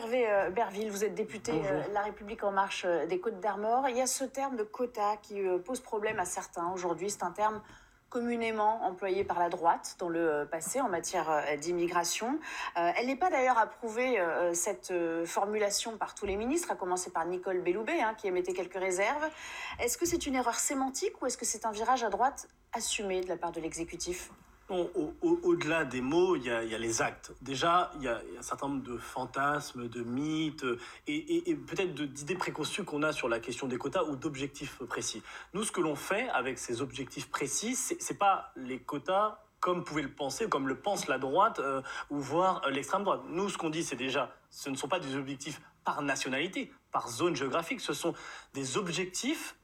Hervé Berville, vous êtes député La République En Marche des Côtes-d'Armor. Il y a ce terme de quota qui pose problème à certains aujourd'hui. C'est un terme communément employée par la droite dans le passé en matière d'immigration. Elle n'est pas d'ailleurs approuvée, cette formulation, par tous les ministres, à commencer par Nicole Belloubet, qui émettait quelques réserves. Est-ce que c'est une erreur sémantique ou est-ce que c'est un virage à droite assumé de la part de l'exécutif ? Au-delà des mots, il y a les actes. Déjà, il y a un certain nombre de fantasmes, de mythes et peut-être d'idées préconçues qu'on a sur la question des quotas ou d'objectifs précis. Nous, ce que l'on fait avec ces objectifs précis, c'est pas les quotas comme pouvait le penser, comme le pense la droite ou voire l'extrême droite. Nous, ce qu'on dit, c'est déjà, ce ne sont pas des objectifs par nationalité, par zone géographique, ce sont des objectifs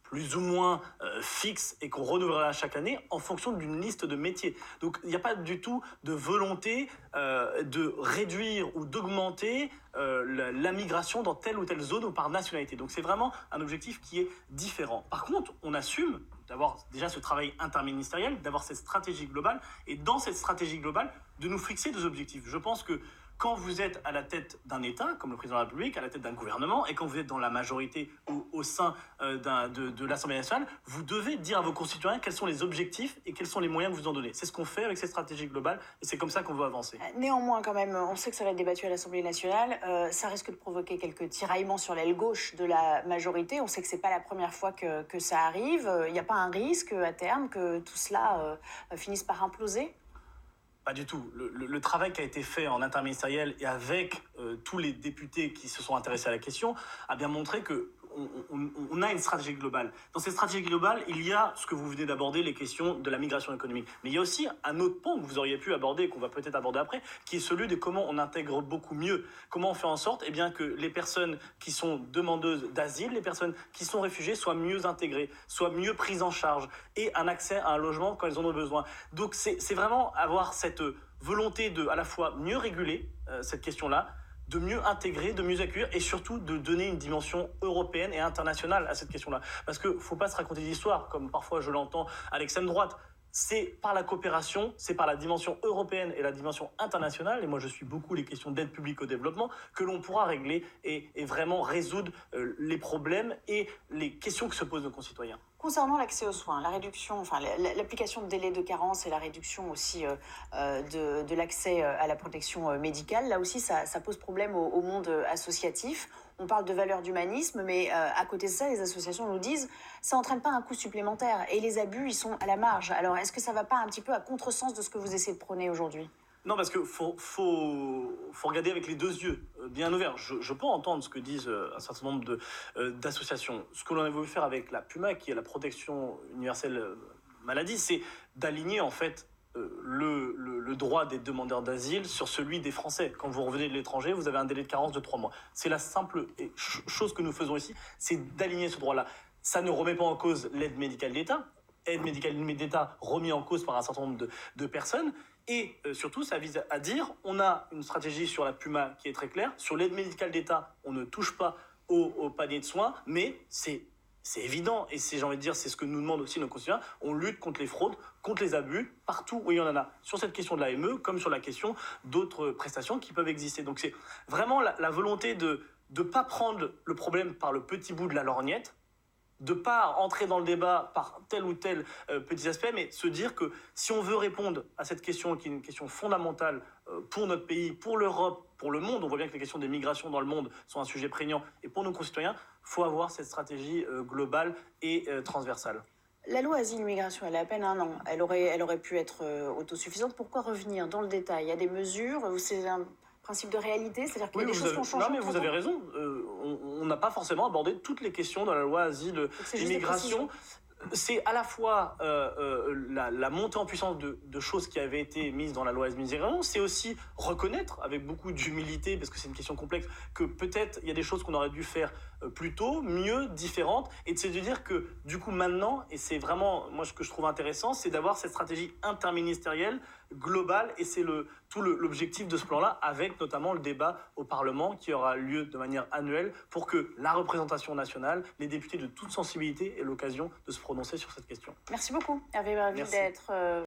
plus ou moins fixe et qu'on renouvellera chaque année en fonction d'une liste de métiers. Donc il n'y a pas du tout de volonté de réduire ou d'augmenter la migration dans telle ou telle zone ou par nationalité. Donc c'est vraiment un objectif qui est différent. Par contre, on assume d'avoir déjà ce travail interministériel, d'avoir cette stratégie globale et dans cette stratégie globale, de nous fixer des objectifs. Je pense que quand vous êtes à la tête d'un État, comme le président de la République, à la tête d'un gouvernement, et quand vous êtes dans la majorité ou au sein de l'Assemblée nationale, vous devez dire à vos concitoyens quels sont les objectifs et quels sont les moyens que vous en donnez. C'est ce qu'on fait avec cette stratégie globale et c'est comme ça qu'on veut avancer. Néanmoins, quand même, on sait que ça va être débattu à l'Assemblée nationale. Ça risque de provoquer quelques tiraillements sur l'aile gauche de la majorité. On sait que c'est pas la première fois que ça arrive. Il n'y a pas un risque à terme que tout cela finisse par imploser ? Pas du tout. Le travail qui a été fait en interministériel et avec tous les députés qui se sont intéressés à la question a bien montré que on a une stratégie globale. Dans cette stratégie globale, il y a ce que vous venez d'aborder, les questions de la migration économique. Mais il y a aussi un autre pan que vous auriez pu aborder et qu'on va peut-être aborder après, qui est celui de comment on intègre beaucoup mieux. Comment on fait en sorte que les personnes qui sont demandeuses d'asile, les personnes qui sont réfugiées soient mieux intégrées, soient mieux prises en charge et un accès à un logement quand elles en ont besoin. Donc c'est vraiment avoir cette volonté de à la fois mieux réguler cette question-là, de mieux intégrer, de mieux accueillir et surtout de donner une dimension européenne et internationale à cette question-là. Parce qu'il ne faut pas se raconter d'histoire, comme parfois je l'entends à l'extrême droite. C'est par la coopération, c'est par la dimension européenne et la dimension internationale, et moi je suis beaucoup les questions d'aide publique au développement, que l'on pourra régler et vraiment résoudre les problèmes et les questions que se posent nos concitoyens. Concernant l'accès aux soins, la réduction, l'application de délai de carence et la réduction aussi de l'accès à la protection médicale, là aussi ça pose problème au monde associatif. On parle de valeur d'humanisme, mais à côté de ça, les associations nous disent ça n'entraîne pas un coût supplémentaire et les abus, ils sont à la marge. Alors est-ce que ça ne va pas un petit peu à contresens de ce que vous essayez de prôner aujourd'hui ? Non, parce qu'il faut regarder avec les deux yeux, bien ouverts. Je peux entendre ce que disent un certain nombre d'associations. Ce que l'on a voulu faire avec la PUMA, qui est la protection universelle maladie, c'est d'aligner en fait le droit des demandeurs d'asile sur celui des Français. Quand vous revenez de l'étranger, vous avez un délai de carence de 3 mois. C'est la simple chose que nous faisons ici, c'est d'aligner ce droit-là. Ça ne remet pas en cause l'aide médicale d'État. Aide médicale d'État remis en cause par un certain nombre de personnes. Et surtout, ça vise à dire, on a une stratégie sur la PUMA qui est très claire. Sur l'aide médicale d'État, on ne touche pas au panier de soins, mais c'est évident. Et j'ai envie de dire, c'est ce que nous demandent aussi nos concitoyens. On lutte contre les fraudes, contre les abus, partout où il y en a. Sur cette question de l'AME, comme sur la question d'autres prestations qui peuvent exister. Donc c'est vraiment la volonté de ne pas prendre le problème par le petit bout de la lorgnette, de ne pas entrer dans le débat par tel ou tel petit aspect, mais se dire que si on veut répondre à cette question qui est une question fondamentale pour notre pays, pour l'Europe, pour le monde, on voit bien que les questions des migrations dans le monde sont un sujet prégnant, et pour nos concitoyens, il faut avoir cette stratégie globale et transversale. La loi Asile-Immigration, elle a à peine 1 an. Elle aurait pu être autosuffisante. Pourquoi revenir dans le détail ? Il y a des mesures, c'est un principe de réalité, c'est-à-dire qu'il y a des choses qui ont changé. Non, mais vous avez raison. On n'a pas forcément abordé toutes les questions dans la loi Asile-Immigration. C'est à la fois la montée en puissance de choses qui avaient été mises dans la loi Asile-Immigration, c'est aussi reconnaître avec beaucoup d'humilité, parce que c'est une question complexe, que peut-être il y a des choses qu'on aurait dû faire plus tôt, mieux, différentes, et de se dire que du coup maintenant, et c'est vraiment moi ce que je trouve intéressant, c'est d'avoir cette stratégie interministérielle globale, et c'est tout l'objectif de ce plan-là, avec notamment le débat au Parlement qui aura lieu de manière annuelle pour que la représentation nationale, les députés de toute sensibilité aient l'occasion de se prononcer sur cette question. Merci beaucoup, Hervé Berville, d'être